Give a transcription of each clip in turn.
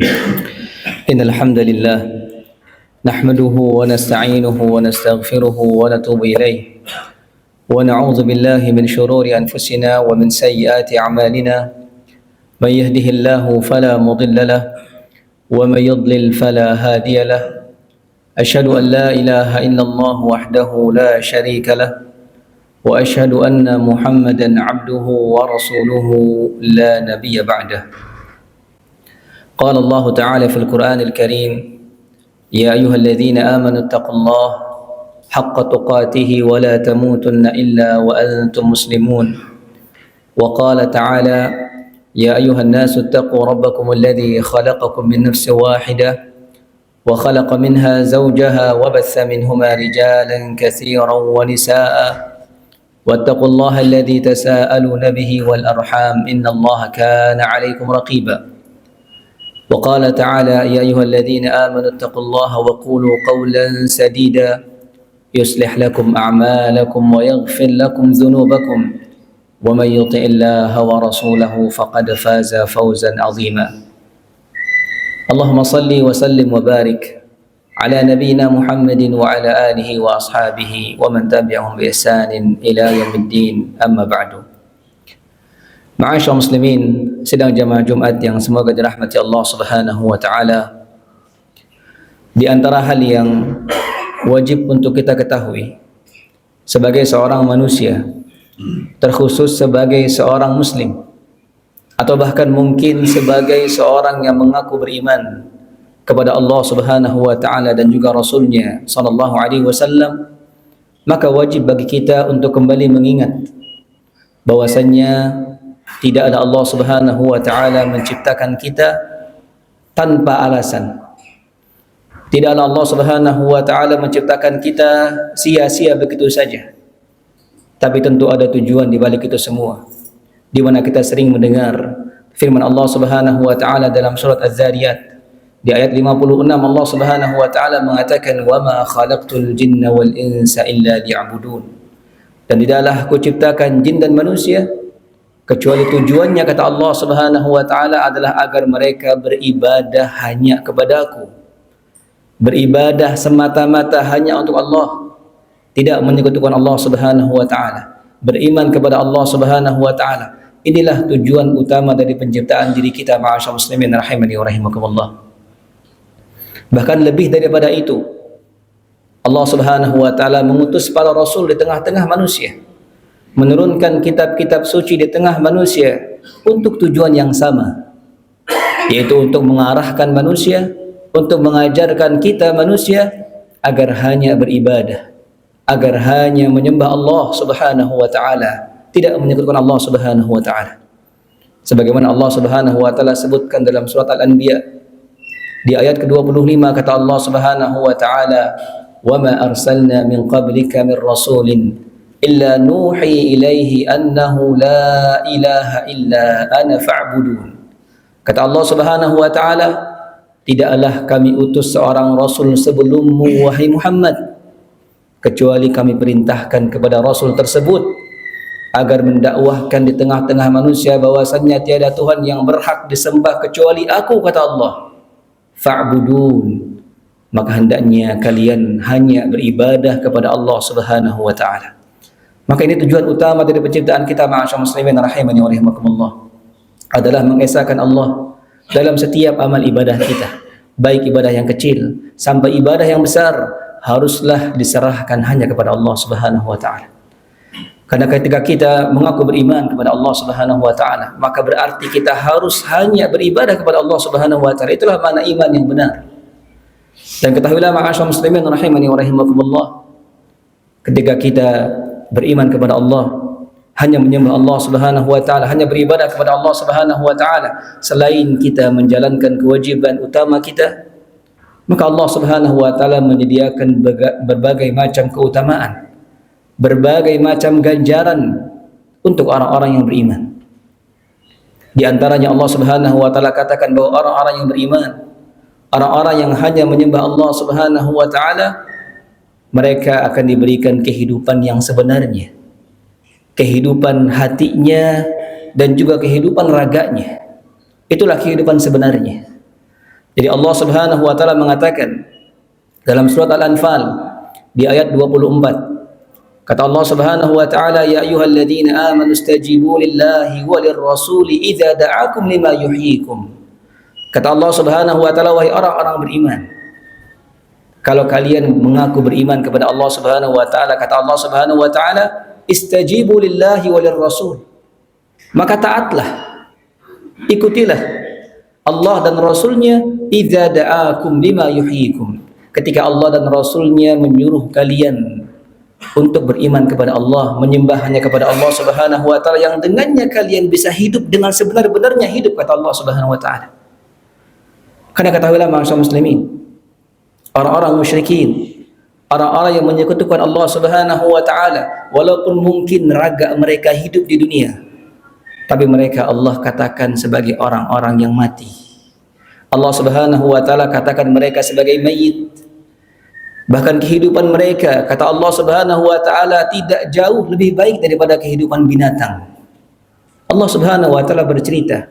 إن الحمد لله نحمده ونستعينه ونستغفره ونتوب إليه ونعوذ بالله من شرور أنفسنا ومن سيئات أعمالنا من يهده الله فلا مضل له ومن يضلل فلا هادي له أشهد أن لا إله إلا الله وحده لا شريك له وأشهد أن محمدا عبده ورسوله لا نبي بعده. قال الله تعالى في القرآن الكريم: يا أيها الذين آمنوا اتقوا الله حق تقاته ولا تموتن إلا وأنتم مسلمون. وقال تعالى: يا أيها الناس اتقوا ربكم الذي خلقكم من نفس واحدة وخلق منها زوجها وبث منهما رجالا كثيرا ونساء واتقوا الله الذي تساءلون به والأرحام إن الله كان عليكم رقيبا. وقال تعالى: يا أيها الذين آمنوا اتقوا الله وقولوا قولا سديدا يصلح لكم أعمالكم ويغفر لكم ذنوبكم ومن يطع الله ورسوله فقد فاز فوزا عظيما. اللهم صل وسلم وبارك على نبينا محمد وعلى آله وأصحابه ومن تبعهم بإحسان إلى يوم الدين. أما بعد. Ma'asyar muslimin, sidang jamaah Jumat yang semoga dirahmati Allah Subhanahu wa taala. Di antara hal yang wajib untuk kita ketahui sebagai seorang manusia, terkhusus sebagai seorang muslim, atau bahkan mungkin sebagai seorang yang mengaku beriman kepada Allah Subhanahu wa taala dan juga Rasulnya sallallahu alaihi wasallam, maka wajib bagi kita untuk kembali mengingat bahwasannya tidak ada Allah Subhanahu wa taala menciptakan kita tanpa alasan. Tidaklah Allah Subhanahu wa taala menciptakan kita sia-sia begitu saja. Tapi tentu ada tujuan di balik itu semua. Di mana kita sering mendengar firman Allah Subhanahu wa taala dalam surat Az-Zariyat di ayat 56, Allah Subhanahu wa taala mengatakan, "Wa ma khalaqtul jinna wal insa illa liya'budun." Dan tidaklah aku ciptakan jin dan manusia kecuali tujuannya, kata Allah Subhanahu wa taala, adalah agar mereka beribadah hanya kepada-Aku. Beribadah semata-mata hanya untuk Allah, tidak menyekutukan Allah Subhanahu wa taala. Beriman kepada Allah Subhanahu wa taala. Inilah tujuan utama dari penciptaan diri kita, ma'asyar muslimin rahimani wa rahimakumullah. Bahkan lebih daripada itu, Allah Subhanahu wa taala mengutus para rasul di tengah-tengah manusia, menurunkan kitab-kitab suci di tengah manusia untuk tujuan yang sama, yaitu untuk mengarahkan manusia, untuk mengajarkan kita manusia agar hanya beribadah, agar hanya menyembah Allah Subhanahu wa taala, tidak menyekutukan Allah Subhanahu wa taala. Sebagaimana Allah Subhanahu wa taala sebutkan dalam surat Al-Anbiya di ayat ke-25, kata Allah Subhanahu wa taala, "Wa ma arsalna min qablika min rasulin illa nuhi ilaihi annahu la ilaha illa ana fa'budun." Kata Allah Subhanahu wa taala, tidaklah kami utus seorang rasul sebelummu wahai Muhammad, kecuali kami perintahkan kepada rasul tersebut agar mendakwahkan di tengah-tengah manusia bahwasannya tiada Tuhan yang berhak disembah kecuali Aku, kata Allah. Fa'budun, maka hendaknya kalian hanya beribadah kepada Allah Subhanahu wa taala. Maka ini tujuan utama dari penciptaan kita, ma'asyar muslimin rahimani wa rahimakumullah, adalah mengesahkan Allah dalam setiap amal ibadah kita, baik ibadah yang kecil sampai ibadah yang besar, haruslah diserahkan hanya kepada Allah Subhanahu wa taala. Karena ketika kita mengaku beriman kepada Allah Subhanahu wa taala, maka berarti kita harus hanya beribadah kepada Allah Subhanahu wa taala. Itulah makna iman yang benar. Dan ketahuilah, ma'asyar muslimin rahimani wa rahimakumullah, ketika kita beriman kepada Allah, hanya menyembah Allah Subhanahu wa taala, hanya beribadah kepada Allah Subhanahu wa taala, selain kita menjalankan kewajiban utama kita, maka Allah Subhanahu wa taala menyediakan berbagai macam keutamaan, berbagai macam ganjaran untuk orang-orang yang beriman. Di antaranya Allah Subhanahu wa taala katakan bahwa orang-orang yang beriman, orang-orang yang hanya menyembah Allah Subhanahu wa taala, mereka akan diberikan kehidupan yang sebenarnya, kehidupan hatinya dan juga kehidupan raganya. Itulah kehidupan sebenarnya. Jadi Allah Subhanahu wa taala mengatakan dalam surat Al-Anfal di ayat 24, kata Allah Subhanahu wa taala, ya ayyuhalladzina amanu istajibu lillahi walir rasuli idza da'akum lima yuhyikum. Kata Allah Subhanahu wa taala, wahai orang-orang beriman, kalau kalian mengaku beriman kepada Allah Subhanahu wa taala, kata Allah Subhanahu wa taala, istajibu lillahi walir rasul, maka taatlah, ikutilah Allah dan Rasulnya, idza da'akum lima yuhyikum, ketika Allah dan Rasulnya menyuruh kalian untuk beriman kepada Allah, menyembah hanya kepada Allah Subhanahu wa taala, yang dengannya kalian bisa hidup dengan sebenar-benarnya hidup, kata Allah Subhanahu wa taala. Karena ketahuilah masyarakat muslimin, orang-orang musyrikin, orang-orang yang menyekutukan Allah Subhanahu wa taala, walaupun mungkin raga mereka hidup di dunia, tapi mereka Allah katakan sebagai orang-orang yang mati. Allah Subhanahu wa taala katakan mereka sebagai mayit. Bahkan kehidupan mereka, kata Allah Subhanahu wa taala, tidak jauh lebih baik daripada kehidupan binatang. Allah Subhanahu wa taala bercerita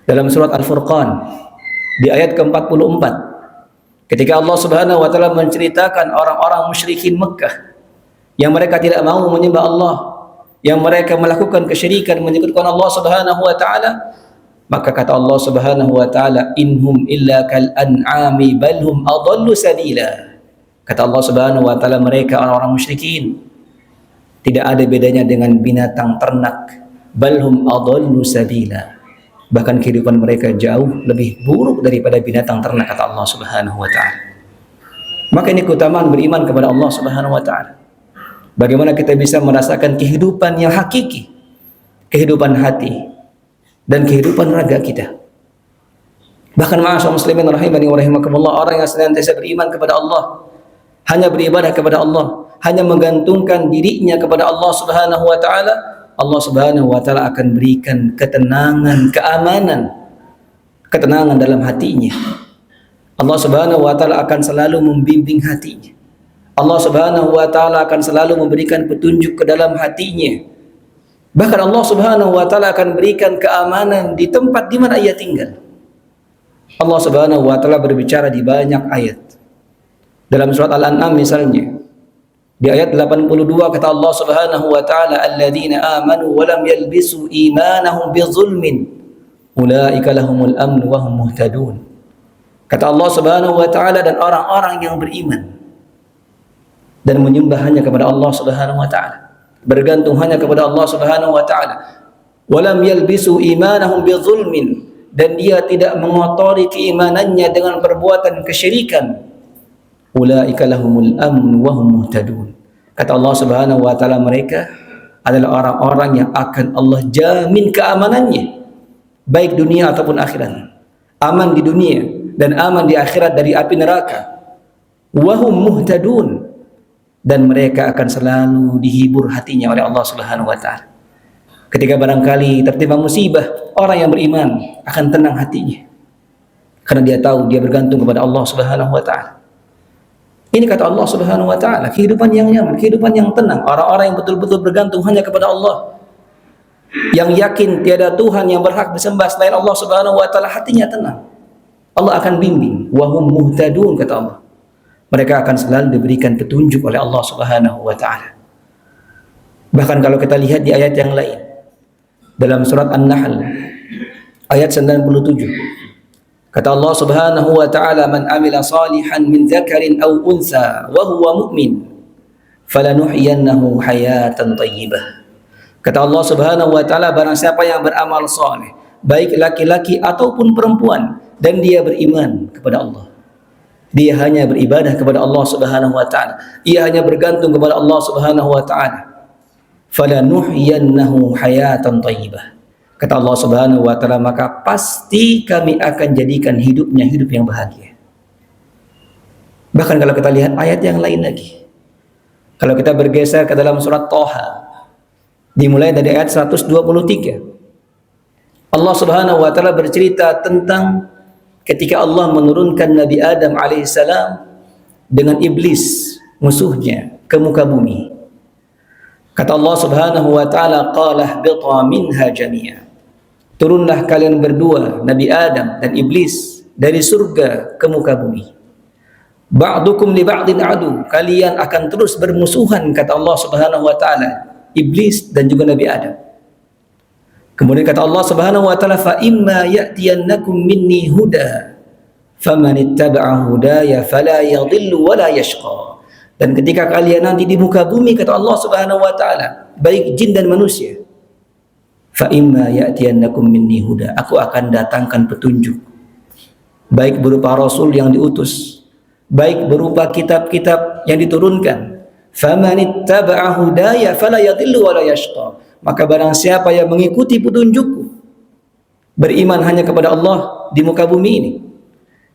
dalam surat Al-Furqan di ayat ke-44, ketika Allah Subhanahu wa taala menceritakan orang-orang musyrikin Mekah yang mereka tidak mau menyembah Allah, yang mereka melakukan kesyirikan, menyekutukan Allah Subhanahu wa taala, maka kata Allah Subhanahu wa taala, inhum illa kal an'ami bal hum adallu sabila. Kata Allah Subhanahu wa taala, mereka orang-orang musyrikin tidak ada bedanya dengan binatang ternak, bal hum adallu sabila, bahkan kehidupan mereka jauh lebih buruk daripada binatang ternak, kata Allah Subhanahu wa taala. Maka ini keutamaan beriman kepada Allah Subhanahu wa taala. Bagaimana kita bisa merasakan kehidupan yang hakiki, kehidupan hati dan kehidupan raga kita. Bahkan ma'asyar muslimin rahimani wa rahimakumullah, orang yang senantiasa beriman kepada Allah, hanya beribadah kepada Allah, hanya menggantungkan dirinya kepada Allah Subhanahu wa taala, Allah Subhanahu wa taala akan berikan ketenangan, ketenangan dalam hatinya. Allah Subhanahu wa taala akan selalu membimbing hatinya. Allah Subhanahu wa taala akan selalu memberikan petunjuk ke dalam hatinya. Bahkan Allah Subhanahu wa taala akan berikan keamanan di tempat di mana ia tinggal. Allah Subhanahu wa taala berbicara di banyak ayat. Dalam surat Al-An'am misalnya, di ayat 82 kata Allah Subhanahu wa taala, alladzina amanu wa lam yalbisu imanahum bizulmin ulaika lahumul amn wa hum muhtadun. Kata Allah Subhanahu wa taala, dan orang-orang yang beriman dan menyembah hanya kepada Allah Subhanahu wa taala, bergantung hanya kepada Allah Subhanahu wa taala, wa lam yalbisu imanahum bizulmin, dan dia tidak mengotori keimanannya dengan perbuatan kesyirikan, ulaika lahumul amn wa hum muhtadun. Kata Allah Subhanahu wa taala, mereka adalah orang-orang yang akan Allah jamin keamanannya, baik dunia ataupun akhirat. Aman di dunia dan aman di akhirat dari api neraka. Wa hum muhtadun, dan mereka akan selalu dihibur hatinya oleh Allah Subhanahu wa taala. Ketika barangkali tertimpa musibah, orang yang beriman akan tenang hatinya, karena dia tahu dia bergantung kepada Allah Subhanahu wa taala. Ini kata Allah Subhanahu wa taala, kehidupan yang nyaman, kehidupan yang tenang, orang-orang yang betul-betul bergantung hanya kepada Allah, yang yakin tiada Tuhan yang berhak disembah selain Allah Subhanahu wa taala, hatinya tenang. Allah akan bimbing, wa hum muhtadun, kata Allah. Mereka akan selalu diberikan petunjuk oleh Allah Subhanahu wa taala. Bahkan kalau kita lihat di ayat yang lain, dalam surat An-Nahl ayat 97, kata Allah Subhanahu wa taala, man amila salihan min dzakarin aw untha wa huwa mu'min falanuhyiyannahu hayatan thayyibah. Kata Allah Subhanahu wa taala, barang siapa yang beramal saleh, baik laki-laki ataupun perempuan, dan dia beriman kepada Allah, dia hanya beribadah kepada Allah Subhanahu wa taala, ia hanya bergantung kepada Allah Subhanahu wa taala, falanuhyiyannahu hayatan thayyibah. Kata Allah Subhanahu wa taala, maka pasti kami akan jadikan hidupnya hidup yang bahagia. Bahkan kalau kita lihat ayat yang lain lagi, kalau kita bergeser ke dalam surat Thaha, dimulai dari ayat 123, Allah Subhanahu wa taala bercerita tentang ketika Allah menurunkan Nabi Adam alaihissalam dengan iblis musuhnya ke muka bumi. Kata Allah Subhanahu wa taala, qala ihbita minha jami'a. Turunlah kalian berdua, Nabi Adam dan iblis, dari surga ke muka bumi. Ba'dukum li ba'din adu, kalian akan terus bermusuhan, kata Allah Subhanahu wa taala, iblis dan juga Nabi Adam. Kemudian kata Allah Subhanahu wa taala, fa imma ya'tiyannakum minni huda faman ittaba'a hudaya fala yadhillu wa la yashqa. Dan ketika kalian nanti di muka bumi, kata Allah Subhanahu wa taala, baik jin dan manusia, fa imma ya'tiyannakum minni huda, aku akan datangkan petunjuk, baik berupa rasul yang diutus, baik berupa kitab-kitab yang diturunkan. Faman ittaba'a hudaya fala yadhillu wa la yashqa, maka barang siapa yang mengikuti petunjukku, beriman hanya kepada Allah di muka bumi ini,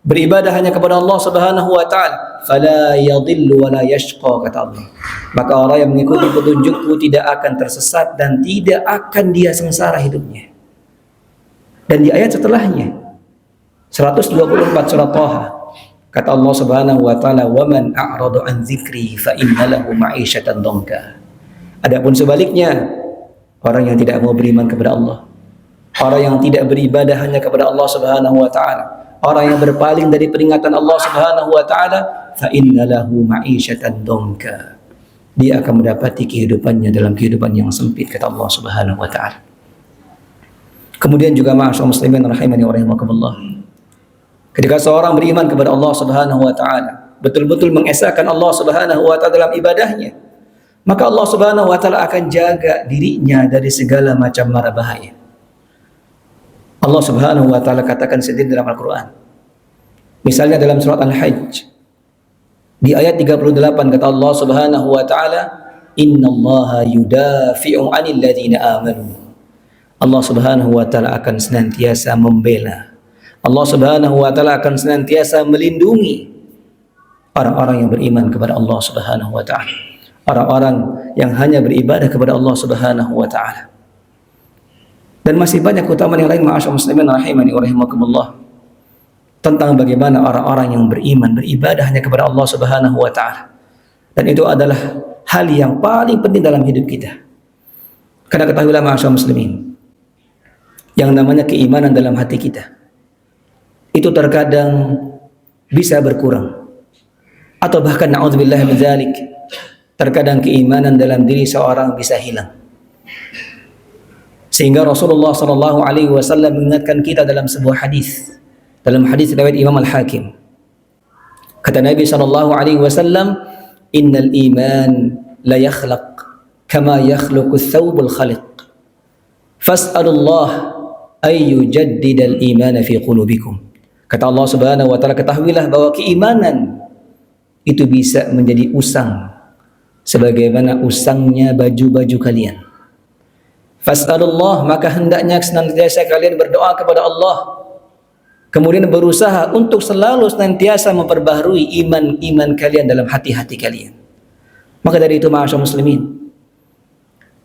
beribadah hanya kepada Allah Subhanahu wa taala, fala yadhillu wa la yashqa, kata Allah, maka orang yang mengikuti petunjukku tidak akan tersesat dan tidak akan dia sengsara hidupnya. Dan di ayat setelahnya 124 surah Thaha, kata Allah Subhanahu wa taala, wa man a'rada an dzikri fa inna lahu ma'isyatan dhanka. Adapun sebaliknya, orang yang tidak mau beriman kepada Allah, orang yang tidak beribadah hanya kepada Allah Subhanahu wa taala, orang yang berpaling dari peringatan Allah Subhanahu wa taala, fa inna lahu ma'isyatan dhanka, dia akan mendapati kehidupannya dalam kehidupan yang sempit, kata Allah Subhanahu wa taala. Kemudian juga ma'asyiral muslimin rahimani wa rahimakumullah, ketika seorang beriman kepada Allah Subhanahu wa taala, betul-betul mengesahkan Allah Subhanahu wa taala dalam ibadahnya, maka Allah Subhanahu wa taala akan jaga dirinya dari segala macam mara bahaya. Allah Subhanahu wa taala katakan sendiri dalam Al-Qur'an. Misalnya dalam surat Al-Hajj di ayat 38, kata Allah Subhanahu wa taala, innallaha yudafi'u 'anil ladzina amanu. Allah Subhanahu wa taala akan senantiasa membela, Allah Subhanahu wa taala akan senantiasa melindungi orang-orang yang beriman kepada Allah Subhanahu wa taala, orang-orang yang hanya beribadah kepada Allah Subhanahu wa taala. Dan masih banyak keutamaan yang lain, ma'asyiral muslimin rahimani wa rahimakumullah, tentang bagaimana orang-orang yang beriman beribadah hanya kepada Allah Subhanahu wa taala. Dan itu adalah hal yang paling penting dalam hidup kita. Karena ketahuilah ma'asyiral muslimin, yang namanya keimanan dalam hati kita itu terkadang bisa berkurang, atau bahkan na'udzubillah min dzalik, terkadang keimanan dalam diri seorang bisa hilang. Sehingga Rasulullah sallallahu alaihi wasallam mengingatkan kita dalam sebuah hadis, dalam hadis riwayat Imam Al-Hakim. Kata Nabi sallallahu alaihi wasallam, innal iman la yakhlaq kama yakhluqu thawbul khaliq, fas'alullah ay yujaddidal iman fi qulubikum. Kata Allah Subhanahu wa taala, ketahuilah bahwa keimanan itu bisa menjadi usang sebagaimana usangnya baju-baju kalian. Fas'alullah, maka hendaknya senantiasa kalian berdoa kepada Allah, kemudian berusaha untuk selalu senantiasa memperbaharui iman kalian dalam hati-hati kalian. Maka dari itu ma'asyiral muslimin,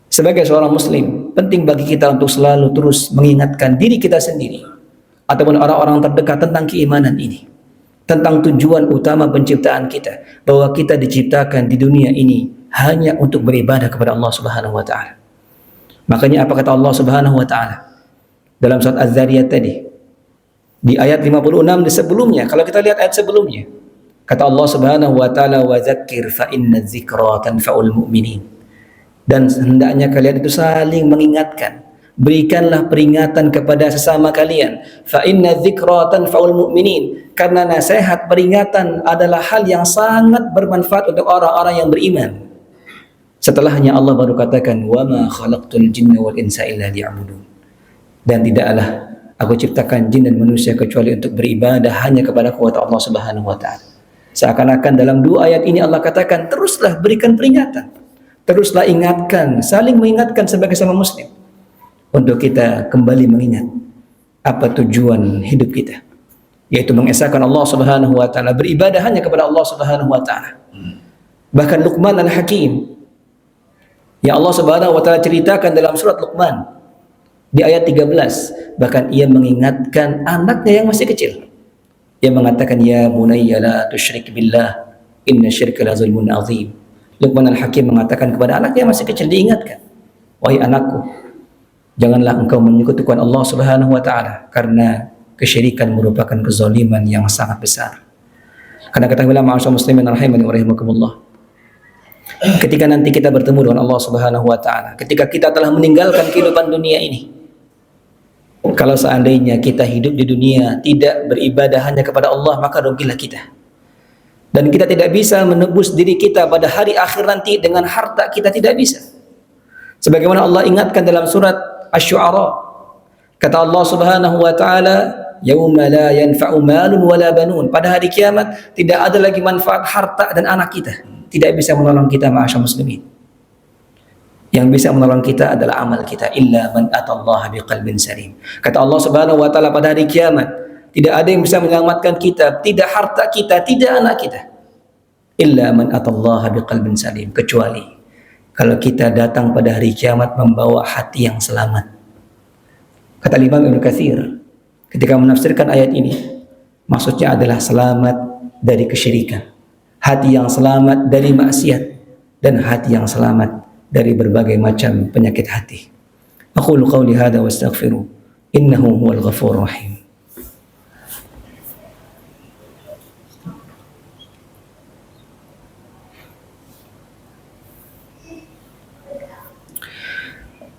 sebagai seorang muslim, penting bagi kita untuk selalu terus mengingatkan diri kita sendiri ataupun orang-orang terdekat tentang keimanan ini, tentang tujuan utama penciptaan kita, bahwa kita diciptakan di dunia ini hanya untuk beribadah kepada Allah Subhanahu wa taala. Makanya apa kata Allah Subhanahu wa taala dalam surat Az-Zariyat tadi di ayat 56 di sebelumnya? Kalau kita lihat ayat sebelumnya, kata Allah Subhanahu wa taala, wa dzakkir fa inna dzikra tanfa'ul mu'minin. Dan hendaknya kalian itu saling mengingatkan, berikanlah peringatan kepada sesama kalian, fa inna dzikra tanfa'ul mu'minin, karena nasihat peringatan adalah hal yang sangat bermanfaat untuk orang-orang yang beriman. Setelahnya Allah baru katakan, wa ma khalaqtul jinna wal insa illa liya'budun, dan tidaklah aku ciptakan jin dan manusia kecuali untuk beribadah hanya kepada kuasa Allah Subhanahu wa taala. Seakan-akan dalam dua ayat ini Allah katakan, teruslah berikan peringatan, teruslah ingatkan, saling mengingatkan sebagai sama muslim, untuk kita kembali mengingat apa tujuan hidup kita, yaitu mengesahkan Allah Subhanahu wa taala, beribadah hanya kepada Allah Subhanahu wa taala. Bahkan Luqman Al-Hakim yang Allah Subhanahu wa taala ceritakan dalam surat Luqman di ayat 13, bahkan ia mengingatkan anaknya yang masih kecil. Ia mengatakan, ya bunayya la tusyrik billah inna syirka la zulmun azim. Luqman Al-Hakim mengatakan kepada anaknya yang masih kecil, diingatkan, wahai anakku, janganlah engkau menyekutukan Allah Subhanahu wa taala, karena kesyirikan merupakan kezaliman yang sangat besar. Karena ketahuilah ma'asyar muslimin rahimani wa rahimakumullah, ketika nanti kita bertemu dengan Allah Subhanahu wa taala, ketika kita telah meninggalkan kehidupan dunia ini, kalau seandainya kita hidup di dunia tidak beribadah hanya kepada Allah, maka rugilah kita. Dan kita tidak bisa menebus diri kita pada hari akhir nanti dengan harta kita, tidak bisa. Sebagaimana Allah ingatkan dalam surat Asy-Syu'ara, kata Allah Subhanahu wa taala, yauma la yanfa'u malun wala banun, pada hari kiamat tidak ada lagi manfaat harta dan anak kita, tidak bisa menolong kita ma'asyar muslimin. Yang bisa menolong kita adalah amal kita, illa man atallaha biqalbin salim. Kata Allah Subhanahu wa taala, pada hari kiamat tidak ada yang bisa menyelamatkan kita, tidak harta kita, tidak anak kita, illa man atallaha biqalbin salim, kecuali kalau kita datang pada hari kiamat membawa hati yang selamat. Kata Imam Ibnu Katsir ketika menafsirkan ayat ini, maksudnya adalah selamat dari kesyirikan, hati yang selamat dari maksiat, dan hati yang selamat dari berbagai macam penyakit hati. Aqulu qawli hadza wa astaghfiru innahu huwal ghafurur rahim.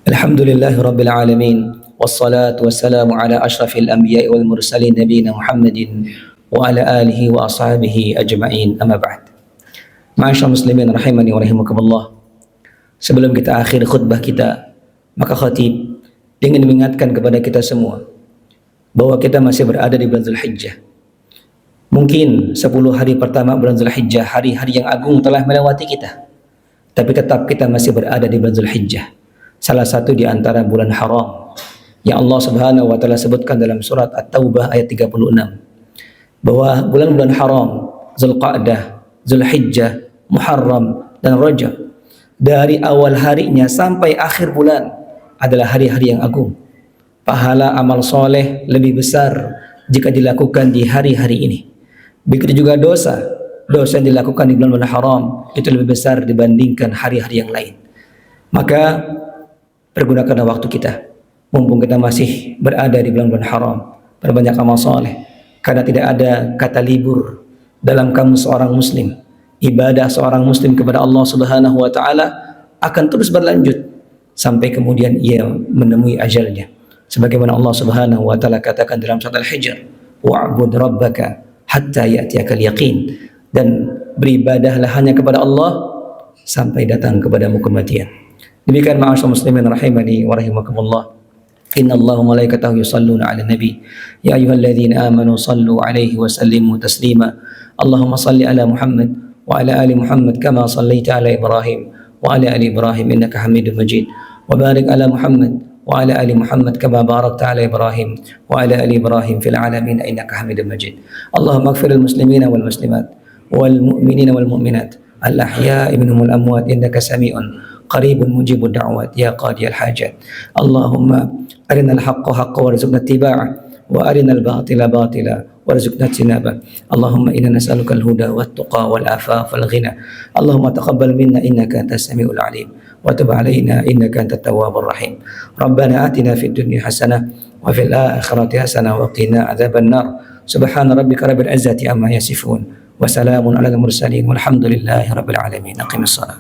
Alhamdulillahi rabbil alamin, wassalatu wassalamu ala ashrafil anbiya'i wal mursalin nabiyina Muhammadin wa ala alihi wa ashabihi ajma'in, amma ba'd. Ma'asyar muslimin rahimani wa rahimakumullah, sebelum kita akhir khutbah kita, maka khatib ingin mengingatkan kepada kita semua bahwa kita masih berada di bulan Zulhijjah. Mungkin 10 hari pertama bulan Zulhijjah, hari-hari yang agung telah melewati kita, tapi tetap kita masih berada di bulan Zulhijjah, salah satu di antara bulan haram yang Allah Subhanahu wa taala sebutkan dalam surat At-Taubah ayat 36, bahwa bulan-bulan haram, Zulqa'dah, Zulhijjah, Muharram dan Rajab, dari awal harinya sampai akhir bulan adalah hari-hari yang agung. Pahala amal soleh lebih besar jika dilakukan di hari-hari ini. Begitu juga dosa yang dilakukan di bulan-bulan haram itu lebih besar dibandingkan hari-hari yang lain. Maka pergunakanlah waktu kita, mumpung kita masih berada di bulan-bulan haram, berbanyak amal soleh, karena tidak ada kata libur dalam kamus seorang muslim. Ibadah seorang muslim kepada Allah Subhanahu wa taala akan terus berlanjut sampai kemudian ia menemui ajalnya. Sebagaimana Allah Subhanahu wa taala katakan dalam surat Al-Hijr, wa'bud rabbaka hatta ya'tiyakal yaqin, dan beribadahlah hanya kepada Allah sampai datang kepadamu kematian. Demikian ma'asyar muslimin rahimani wa rahimakumullah. Inna Allaha wa malaikatahu yusalluna 'alan nabi ya ayyuhalladzina amanu sallu 'alaihi wa sallimu taslima. Allahumma salli ala Muhammad wa ala ali Muhammad kama sallaita ala Ibrahim wa ala ali Ibrahim innaka Hamidum Majid. Wa barik ala Muhammad wa ala ali Muhammad kama barakta ala Ibrahim wa ala ali Ibrahim fil alamin innaka Hamidum Majid. Allahumma ighfir lil muslimina wal muslimat wal mu'minina wal mu'minat al ahya'i minhum wal amwat innaka sami'un qaribun mujibud da'wat ya qadiyal hajat. Allahumma arinal haqqa haqqan warzuqna ittiba'ah wa arinal batila batila warzuqna ijtinabah. Allahumma inna nas'aluka al-huda wat tuqa wal afaf wal ghina. Allahumma taqabbal minna innaka antas samiul alim wa tub alaina innaka antat tawwabur rahim. Rabbana atina fid dunya hasanah wa fil akhirati hasanah wa qina adzaban nar. Subhana rabbika rabbil izzati amma yasifun wa salamun alal mursalin walhamdulillahi rabbil alamin. Aqimus shalah.